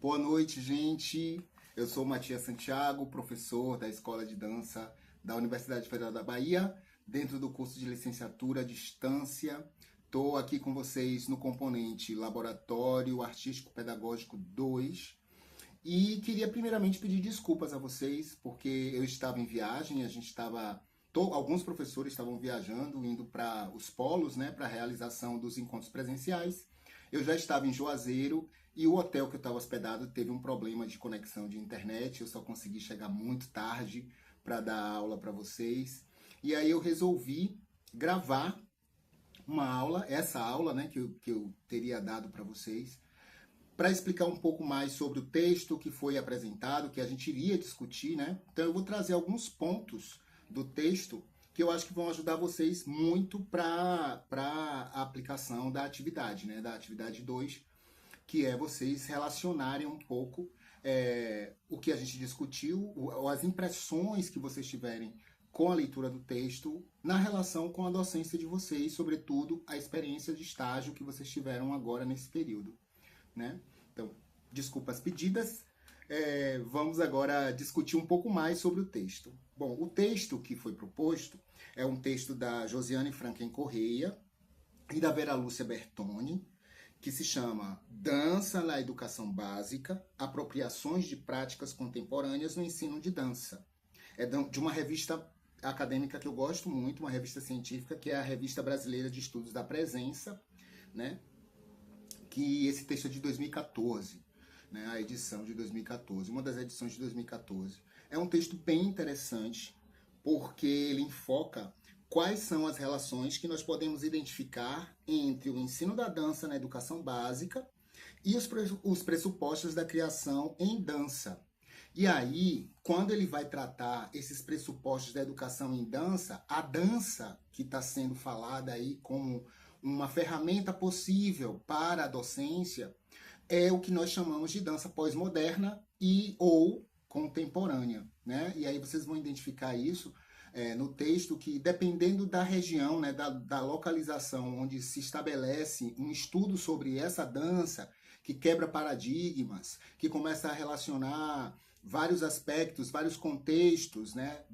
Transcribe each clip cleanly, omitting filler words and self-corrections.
Boa noite, gente. Eu sou Matias Santiago, professor da Escola de Dança da Universidade Federal da Bahia, dentro do curso de licenciatura à distância. Estou aqui com vocês no componente Laboratório Artístico Pedagógico 2 e queria primeiramente pedir desculpas a vocês, porque eu estava em viagem, alguns professores estavam viajando, indo para os polos, né, para a realização dos encontros presenciais. Eu já estava em Juazeiro e o hotel que eu estava hospedado teve um problema de conexão de internet. Eu só consegui chegar muito tarde para dar aula para vocês. E aí eu resolvi gravar uma aula, essa aula, né, que eu teria dado para vocês, para explicar um pouco mais sobre o texto que foi apresentado, que a gente iria discutir, né? Então eu vou trazer alguns pontos do texto que eu acho que vão ajudar vocês muito para a aplicação da atividade, né? Da atividade 2, que é vocês relacionarem um pouco o que a gente discutiu, as impressões que vocês tiverem com a leitura do texto na relação com a docência de vocês, sobretudo a experiência de estágio que vocês tiveram agora nesse período, né? Então, desculpas pedidas. Vamos agora discutir um pouco mais sobre o texto. Bom, o texto que foi proposto é um texto da Josiane Franken Correia e da Vera Lúcia Bertoni, que se chama Dança na Educação Básica, Apropriações de Práticas Contemporâneas no Ensino de Dança. É de uma revista acadêmica que eu gosto muito, uma revista científica, que é a Revista Brasileira de Estudos da Presença, né? Que esse texto é de 2014, né? A edição de 2014, uma das edições de 2014. É um texto bem interessante, porque ele enfoca quais são as relações que nós podemos identificar entre o ensino da dança na educação básica e os pressupostos da criação em dança. E aí, quando ele vai tratar esses pressupostos da educação em dança, a dança que está sendo falada aí como uma ferramenta possível para a docência é o que nós chamamos de dança pós-moderna e ou contemporânea, né? E aí vocês vão identificar isso no texto, que dependendo da região, né, da localização onde se estabelece um estudo sobre essa dança, que quebra paradigmas, que começa a relacionar vários aspectos, vários contextos, né,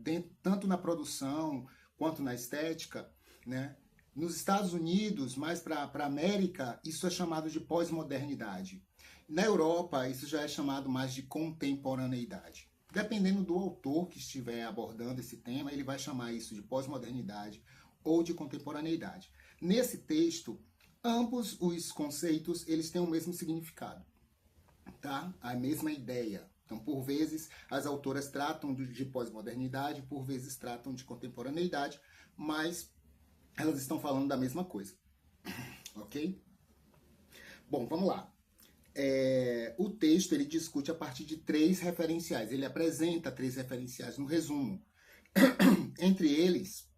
tanto na produção quanto na estética, né? Nos Estados Unidos, mais para a América, isso é chamado de pós-modernidade. Na Europa, isso já é chamado mais de contemporaneidade. Dependendo do autor que estiver abordando esse tema, ele vai chamar isso de pós-modernidade ou de contemporaneidade. Nesse texto, ambos os conceitos eles têm o mesmo significado, tá? A mesma ideia. Então, por vezes, as autoras tratam de pós-modernidade, por vezes tratam de contemporaneidade, mas elas estão falando da mesma coisa, ok? Bom, vamos lá. O texto ele discute a partir de 3 referenciais. Ele apresenta 3 referenciais no resumo. Entre eles,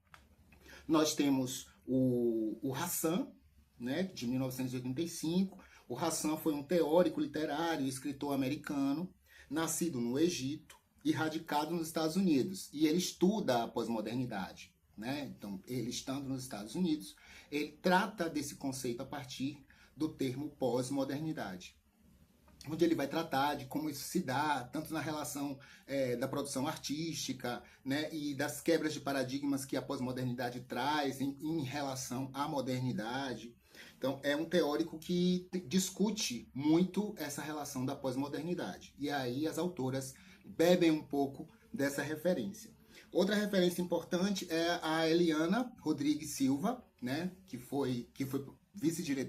nós temos o Hassan, né, de 1985. O Hassan foi um teórico literário e escritor americano, nascido no Egito e radicado nos Estados Unidos. E ele estuda a pós-modernidade, né? Então, ele estando nos Estados Unidos, ele trata desse conceito a partir do termo pós-modernidade, onde ele vai tratar de como isso se dá, tanto na relação da produção artística, né, e das quebras de paradigmas que a pós-modernidade traz em relação à modernidade. Então, é um teórico que discute muito essa relação da pós-modernidade. E aí as autoras bebem um pouco dessa referência. Outra referência importante é a Eliana Rodrigues Silva, né, que foi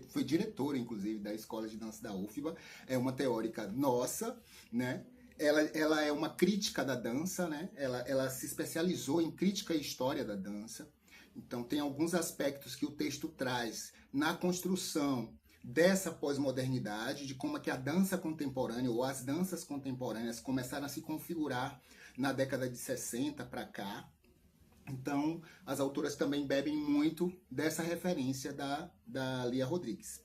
foi diretora, inclusive, da Escola de Dança da UFBA, é uma teórica nossa, né? Ela é uma crítica da dança, né? Ela se especializou em crítica e história da dança. Então, tem alguns aspectos que o texto traz na construção dessa pós-modernidade, de como é que a dança contemporânea ou as danças contemporâneas começaram a se configurar na década de 60 para cá. Então, as autoras também bebem muito dessa referência da Lia Rodrigues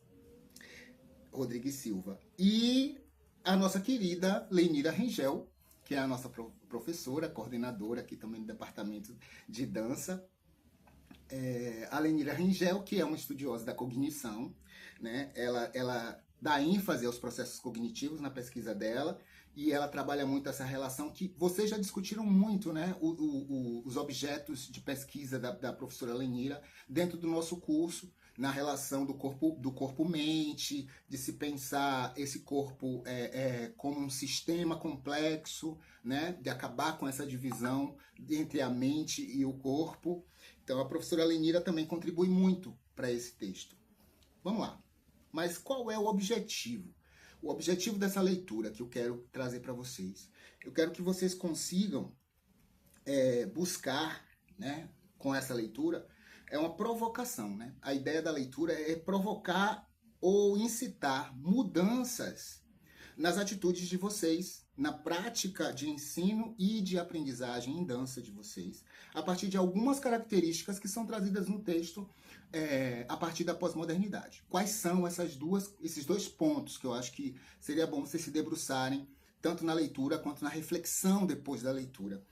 Silva. E a nossa querida Lenira Rengel, que é a nossa professora, coordenadora aqui também do departamento de dança. A Lenira Rengel, que é uma estudiosa da cognição, né? Ela dá ênfase aos processos cognitivos na pesquisa dela, e ela trabalha muito essa relação que vocês já discutiram muito, né? Os objetos de pesquisa da professora Lenira dentro do nosso curso, na relação do corpo-mente, de se pensar esse corpo como um sistema complexo, né? De acabar com essa divisão entre a mente e o corpo. Então, a professora Lenira também contribui muito para esse texto. Vamos lá. Mas qual é o objetivo? O objetivo dessa leitura que eu quero trazer para vocês. Eu quero que vocês consigam buscar, né, com essa leitura, é uma provocação. Né? A ideia da leitura é provocar ou incitar mudanças nas atitudes de vocês, na prática de ensino e de aprendizagem em dança de vocês, a partir de algumas características que são trazidas no texto a partir da pós-modernidade. Quais são esses dois pontos que eu acho que seria bom vocês se debruçarem, tanto na leitura quanto na reflexão depois da leitura?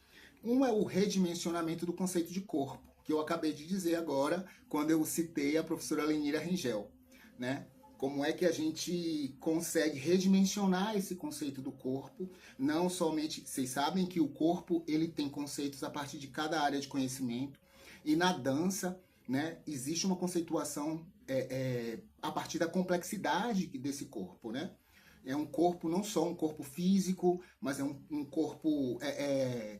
Um é o redimensionamento do conceito de corpo, que eu acabei de dizer agora, quando eu citei a professora Lenira Rengel, né? Como é que a gente consegue redimensionar esse conceito do corpo? Não somente, vocês sabem que o corpo ele tem conceitos a partir de cada área de conhecimento, e na dança, né, existe uma conceituação a partir da complexidade desse corpo, né? É um corpo, não só um corpo físico, mas é um corpo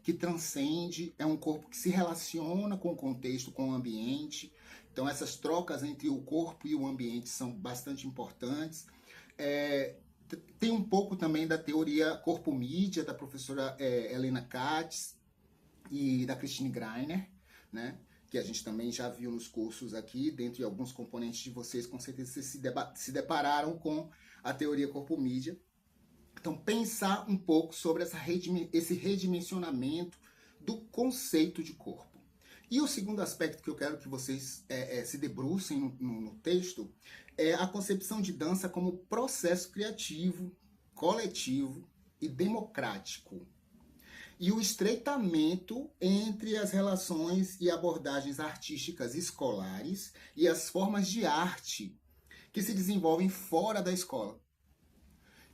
que transcende, é um corpo que se relaciona com o contexto, com o ambiente. Então, essas trocas entre o corpo e o ambiente são bastante importantes. Tem um pouco também da teoria corpo-mídia, da professora Helena Katz e da Christine Greiner, né? Que a gente também já viu nos cursos aqui, dentre alguns componentes de vocês, com certeza vocês se depararam com a teoria corpo-mídia. Então, pensar um pouco sobre esse redimensionamento do conceito de corpo. E o segundo aspecto que eu quero que vocês se debrucem no texto é a concepção de dança como processo criativo, coletivo e democrático. E o estreitamento entre as relações e abordagens artísticas escolares e as formas de arte que se desenvolvem fora da escola.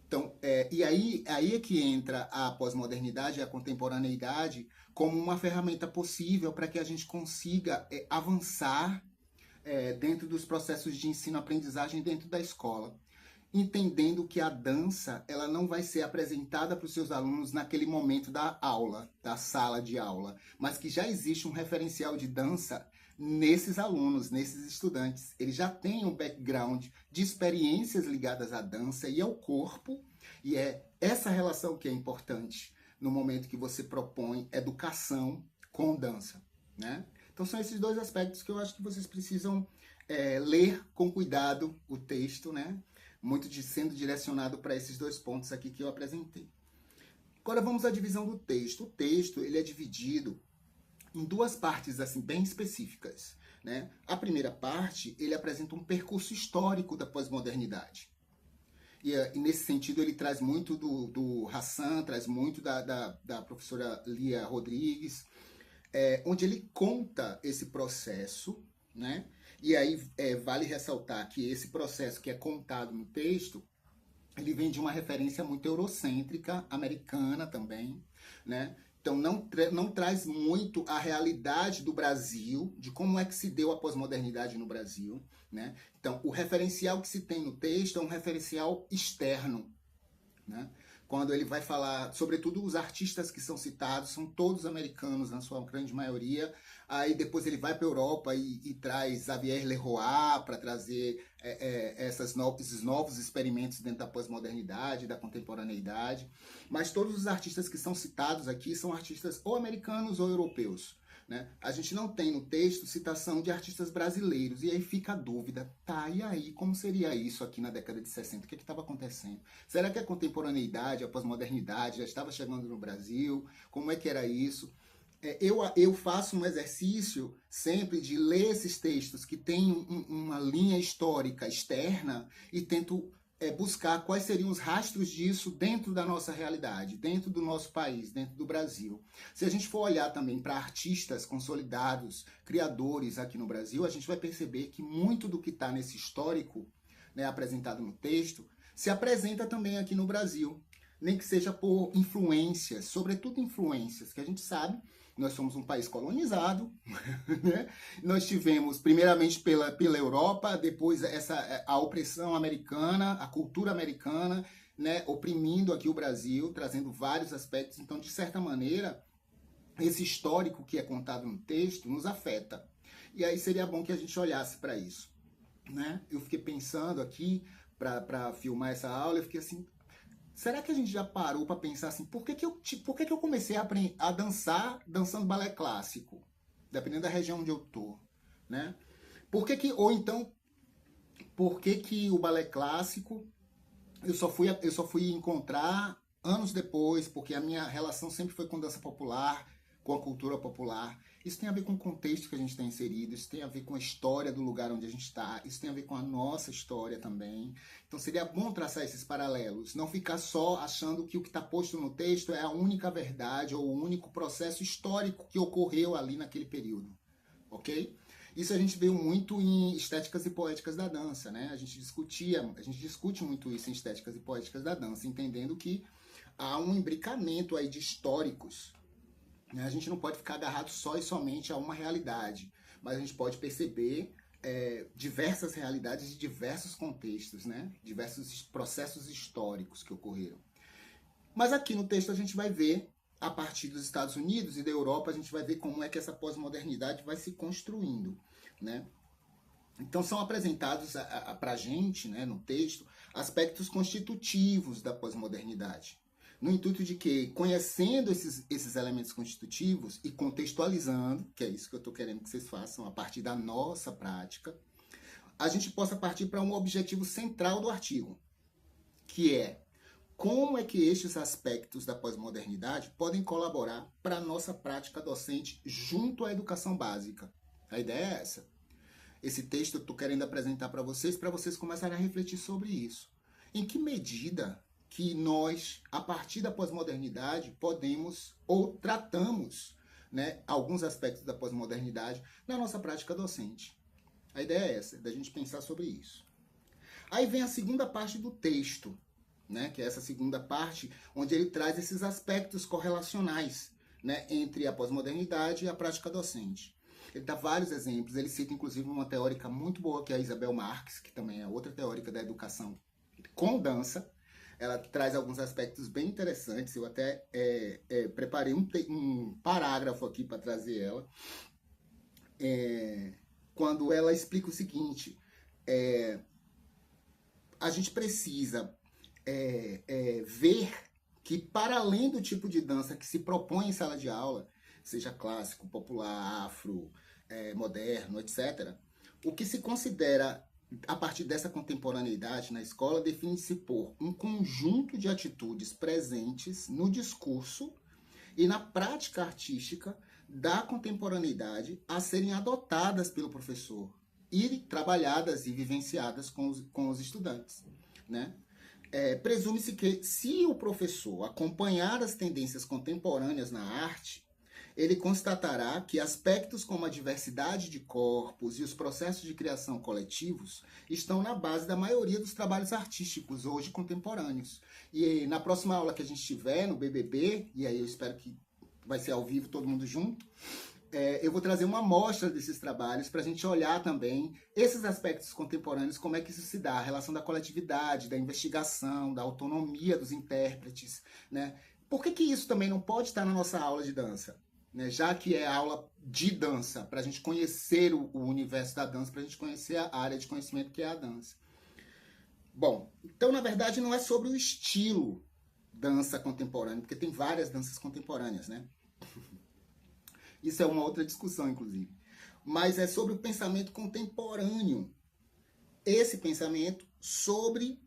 Então, e aí é que entra a pós-modernidade e a contemporaneidade como uma ferramenta possível para que a gente consiga avançar dentro dos processos de ensino-aprendizagem dentro da escola, entendendo que a dança ela não vai ser apresentada para os seus alunos naquele momento da aula, da sala de aula, mas que já existe um referencial de dança nesses alunos, nesses estudantes. Eles já têm um background de experiências ligadas à dança e ao corpo, e é essa relação que é importante no momento que você propõe educação com dança, né? Então são esses dois aspectos que eu acho que vocês precisam ler com cuidado o texto, né? Muito sendo direcionado para esses dois pontos aqui que eu apresentei. Agora vamos à divisão do texto. O texto ele é dividido em duas partes assim bem específicas, né? A primeira parte ele apresenta um percurso histórico da pós-modernidade. E nesse sentido ele traz muito do Hassan, traz muito da professora Lia Rodrigues, onde ele conta esse processo, né? E aí vale ressaltar que esse processo que é contado no texto, ele vem de uma referência muito eurocêntrica, americana também, né? Então não traz muito a realidade do Brasil, de como é que se deu a pós-modernidade no Brasil, né? Então o referencial que se tem no texto é um referencial externo, né? Quando ele vai falar, sobretudo os artistas que são citados, são todos americanos, na sua grande maioria. Aí depois ele vai para a Europa e traz Xavier Leroy para trazer esses novos experimentos dentro da pós-modernidade, da contemporaneidade. Mas todos os artistas que são citados aqui são artistas ou americanos ou europeus, né? A gente não tem no texto citação de artistas brasileiros, e aí fica a dúvida, tá, e aí, como seria isso aqui na década de 60? O que estava acontecendo? Será que a contemporaneidade, a pós-modernidade já estava chegando no Brasil? Como é que era isso? Eu faço um exercício sempre de ler esses textos que têm uma linha histórica externa e tento buscar quais seriam os rastros disso dentro da nossa realidade, dentro do nosso país, dentro do Brasil. Se a gente for olhar também para artistas consolidados, criadores aqui no Brasil, a gente vai perceber que muito do que está nesse histórico, né, apresentado no texto, se apresenta também aqui no Brasil, nem que seja por influências, sobretudo influências, que a gente sabe, nós somos um país colonizado, né? Nós tivemos, primeiramente, pela Europa, depois a opressão americana, a cultura americana, né, oprimindo aqui o Brasil, trazendo vários aspectos. Então, de certa maneira, esse histórico que é contado no texto nos afeta. E aí seria bom que a gente olhasse para isso, né? Eu fiquei pensando aqui, para filmar essa aula, eu fiquei assim, será que a gente já parou para pensar assim, por que eu comecei a dançar dançando balé clássico? Dependendo da região onde eu tô, né? Ou então, por que o balé clássico eu só fui encontrar anos depois, porque a minha relação sempre foi com dança popular, com a cultura popular. Isso tem a ver com o contexto que a gente está inserido, isso tem a ver com a história do lugar onde a gente está, isso tem a ver com a nossa história também. Então seria bom traçar esses paralelos, não ficar só achando que o que está posto no texto é a única verdade ou o único processo histórico que ocorreu ali naquele período, ok? Isso a gente viu muito em Estéticas e Poéticas da Dança, né? A gente discute muito isso em Estéticas e Poéticas da Dança, entendendo que há um imbricamento aí de históricos. A gente não pode ficar agarrado só e somente a uma realidade, mas a gente pode perceber diversas realidades de diversos contextos, né? Diversos processos históricos que ocorreram. Mas aqui no texto a gente vai ver, a partir dos Estados Unidos e da Europa, a gente vai ver como é que essa pós-modernidade vai se construindo, né? Então são apresentados para a gente, né, no texto, aspectos constitutivos da pós-modernidade. No intuito de que, conhecendo esses elementos constitutivos e contextualizando, que é isso que eu estou querendo que vocês façam a partir da nossa prática, a gente possa partir para um objetivo central do artigo, que é como é que estes aspectos da pós-modernidade podem colaborar para a nossa prática docente junto à educação básica. A ideia é essa. Esse texto eu estou querendo apresentar para vocês começarem a refletir sobre isso. Em que medida que nós, a partir da pós-modernidade, podemos ou tratamos, né, alguns aspectos da pós-modernidade na nossa prática docente. A ideia é essa, da gente pensar sobre isso. Aí vem a segunda parte do texto, né, que é essa segunda parte, onde ele traz esses aspectos correlacionais, né, entre a pós-modernidade e a prática docente. Ele dá vários exemplos, ele cita inclusive uma teórica muito boa, que é a Isabel Marques, que também é outra teórica da educação com dança. Ela traz alguns aspectos bem interessantes, eu até preparei um parágrafo aqui para trazer ela, quando ela explica o seguinte, a gente precisa ver que, para além do tipo de dança que se propõe em sala de aula, seja clássico, popular, afro, moderno, etc., o que se considera, a partir dessa contemporaneidade na escola, define-se por um conjunto de atitudes presentes no discurso e na prática artística da contemporaneidade a serem adotadas pelo professor e trabalhadas e vivenciadas com os estudantes, né? Presume-se que, se o professor acompanhar as tendências contemporâneas na arte, ele constatará que aspectos como a diversidade de corpos e os processos de criação coletivos estão na base da maioria dos trabalhos artísticos hoje contemporâneos. E na próxima aula que a gente tiver no BBB, e aí eu espero que vai ser ao vivo todo mundo junto, eu vou trazer uma amostra desses trabalhos para a gente olhar também esses aspectos contemporâneos, como é que isso se dá, a relação da coletividade, da investigação, da autonomia dos intérpretes, né? Por que isso também não pode estar na nossa aula de dança? Né? Já que é aula de dança, para a gente conhecer o universo da dança, para a gente conhecer a área de conhecimento que é a dança. Bom, então na verdade não é sobre o estilo dança contemporânea, porque tem várias danças contemporâneas, né? Isso é uma outra discussão, inclusive. Mas é sobre o pensamento contemporâneo. Esse pensamento sobre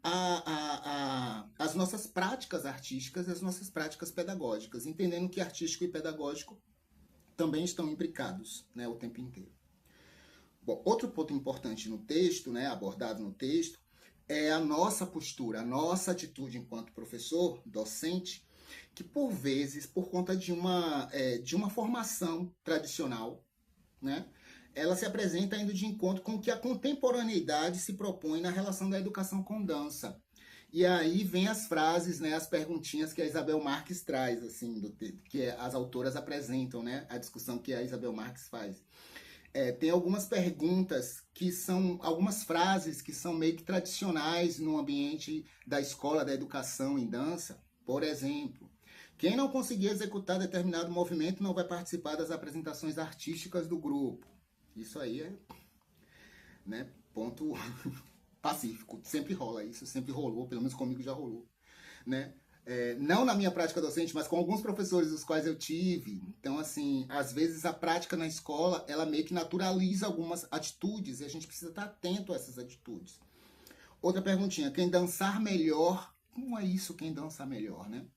as nossas práticas artísticas e as nossas práticas pedagógicas, entendendo que artístico e pedagógico também estão imbricados, né, o tempo inteiro. Bom, outro ponto importante no texto, né, abordado no texto, é a nossa postura, a nossa atitude enquanto professor, docente, que por vezes, por conta de uma formação tradicional, né, ela se apresenta indo de encontro com o que a contemporaneidade se propõe na relação da educação com dança. E aí vem as frases, né, as perguntinhas que a Isabel Marques traz, assim, que as autoras apresentam, né, a discussão que a Isabel Marques faz. Tem algumas perguntas que são, algumas frases que são meio que tradicionais no ambiente da escola, da educação em dança. Por exemplo, quem não conseguir executar determinado movimento não vai participar das apresentações artísticas do grupo. Isso aí é, né, ponto pacífico. Sempre rola isso, sempre rolou, pelo menos comigo já rolou, né? Não na minha prática docente, mas com alguns professores dos quais eu tive. Então, assim, às vezes a prática na escola, ela meio que naturaliza algumas atitudes e a gente precisa estar atento a essas atitudes. Outra perguntinha, quem dançar melhor, como é isso, quem dançar melhor, né?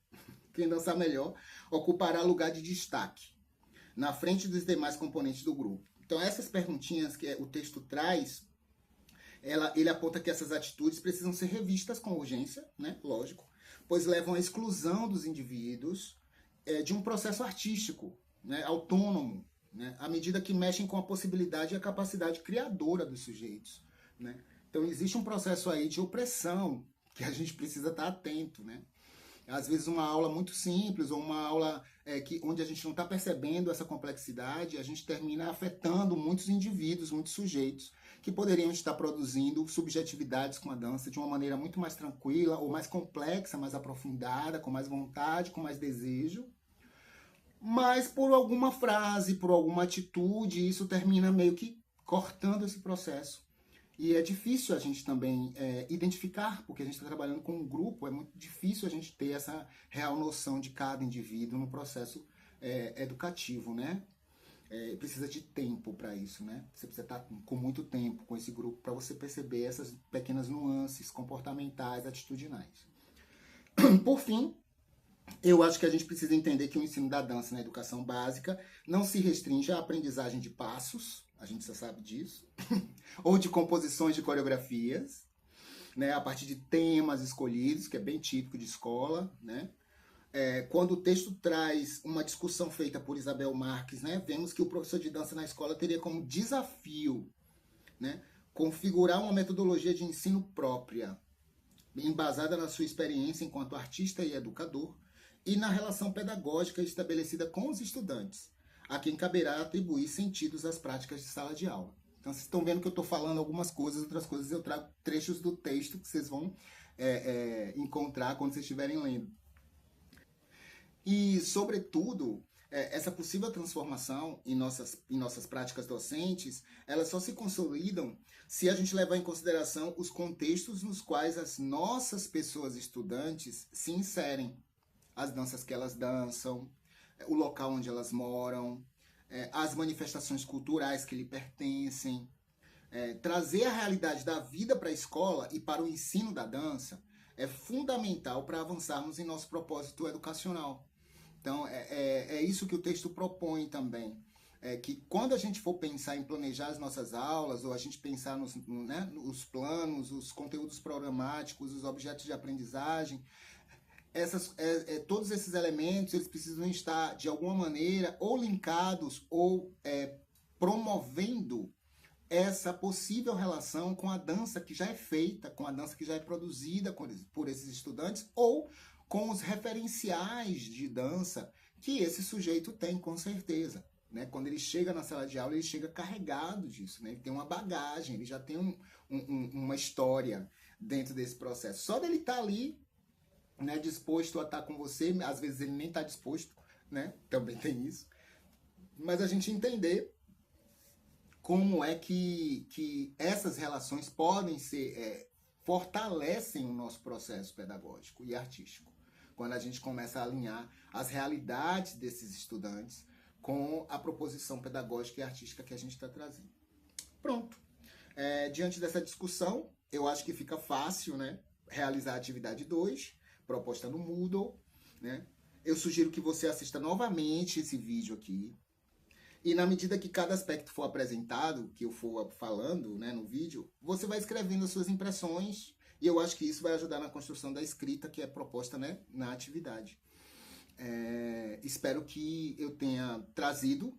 Quem dançar melhor ocupará lugar de destaque na frente dos demais componentes do grupo. Então, essas perguntinhas que o texto traz, ele aponta que essas atitudes precisam ser revistas com urgência, né? Lógico, pois levam à exclusão dos indivíduos de um processo artístico, né? Autônomo, né? À medida que mexem com a possibilidade e a capacidade criadora dos sujeitos, né? Então, existe um processo aí de opressão que a gente precisa estar atento, né? Às vezes uma aula muito simples ou uma aula onde a gente não está percebendo essa complexidade, a gente termina afetando muitos indivíduos, muitos sujeitos que poderiam estar produzindo subjetividades com a dança de uma maneira muito mais tranquila ou mais complexa, mais aprofundada, com mais vontade, com mais desejo. Mas por alguma frase, por alguma atitude, isso termina meio que cortando esse processo. E é difícil a gente também identificar, porque a gente está trabalhando com um grupo, é muito difícil a gente ter essa real noção de cada indivíduo no processo educativo, né? Precisa de tempo para isso, né? Você precisa estar com muito tempo com esse grupo para você perceber essas pequenas nuances comportamentais, atitudinais. Por fim, eu acho que a gente precisa entender que o ensino da dança na educação básica não se restringe à aprendizagem de passos, a gente já sabe disso, ou de composições de coreografias, né, a partir de temas escolhidos, que é bem típico de escola, né? Quando o texto traz uma discussão feita por Isabel Marques, né, vemos que o professor de dança na escola teria como desafio, né, configurar uma metodologia de ensino própria, embasada na sua experiência enquanto artista e educador, e na relação pedagógica estabelecida com os estudantes, a quem caberá atribuir sentidos às práticas de sala de aula. Então, vocês estão vendo que eu estou falando algumas coisas, outras coisas eu trago trechos do texto que vocês vão encontrar quando vocês estiverem lendo. E, sobretudo, essa possível transformação em nossas práticas docentes, elas só se consolidam se a gente levar em consideração os contextos nos quais as nossas pessoas estudantes se inserem. As danças que elas dançam, o local onde elas moram, as manifestações culturais que lhe pertencem. Trazer a realidade da vida para a escola e para o ensino da dança é fundamental para avançarmos em nosso propósito educacional. Então, é isso que o texto propõe também. Que quando a gente for pensar em planejar as nossas aulas, ou a gente pensar nos planos, os conteúdos programáticos, os objetos de aprendizagem, todos esses elementos eles precisam estar, de alguma maneira, ou linkados, ou promovendo essa possível relação com a dança que já é feita, com a dança que já é produzida por esses estudantes, ou com os referenciais de dança que esse sujeito tem, com certeza. Né? Quando ele chega na sala de aula, ele chega carregado disso, né? Ele tem uma bagagem, ele já tem uma história dentro desse processo. Só dele estar ali, né, disposto a estar com você, às vezes ele nem está disposto, né? Também tem isso. Mas a gente entender como é que essas relações podem ser, fortalecem o nosso processo pedagógico e artístico. Quando a gente começa a alinhar as realidades desses estudantes com a proposição pedagógica e artística que a gente está trazendo. Pronto. Diante dessa discussão, eu acho que fica fácil, né, realizar a atividade 2, proposta no Moodle. Né? Eu sugiro que você assista novamente esse vídeo aqui. E na medida que cada aspecto for apresentado, que eu for falando, né, no vídeo, você vai escrevendo as suas impressões, e eu acho que isso vai ajudar na construção da escrita que é proposta, né, na atividade. Espero que eu tenha trazido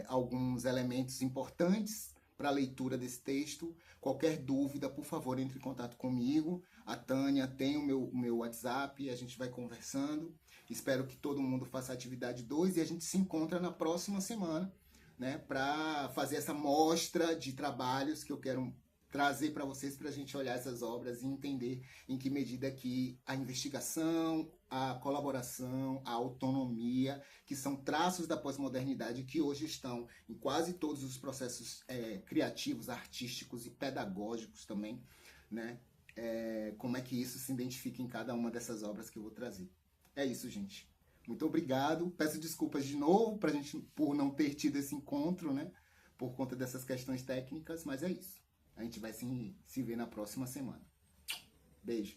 alguns elementos importantes para a leitura desse texto. Qualquer dúvida, por favor, entre em contato comigo. a Tânia, tem o meu WhatsApp, a gente vai conversando. Espero que todo mundo faça a atividade 2 e a gente se encontra na próxima semana, né, para fazer essa mostra de trabalhos que eu quero trazer para vocês, para a gente olhar essas obras e entender em que medida que a investigação, a colaboração, a autonomia, que são traços da pós-modernidade que hoje estão em quase todos os processos criativos, artísticos e pedagógicos também, né? Como é que isso se identifica em cada uma dessas obras que eu vou trazer. É isso, gente. Muito obrigado. Peço desculpas de novo por não ter tido esse encontro, né? Por conta dessas questões técnicas, mas é isso. A gente vai se ver na próxima semana. Beijo.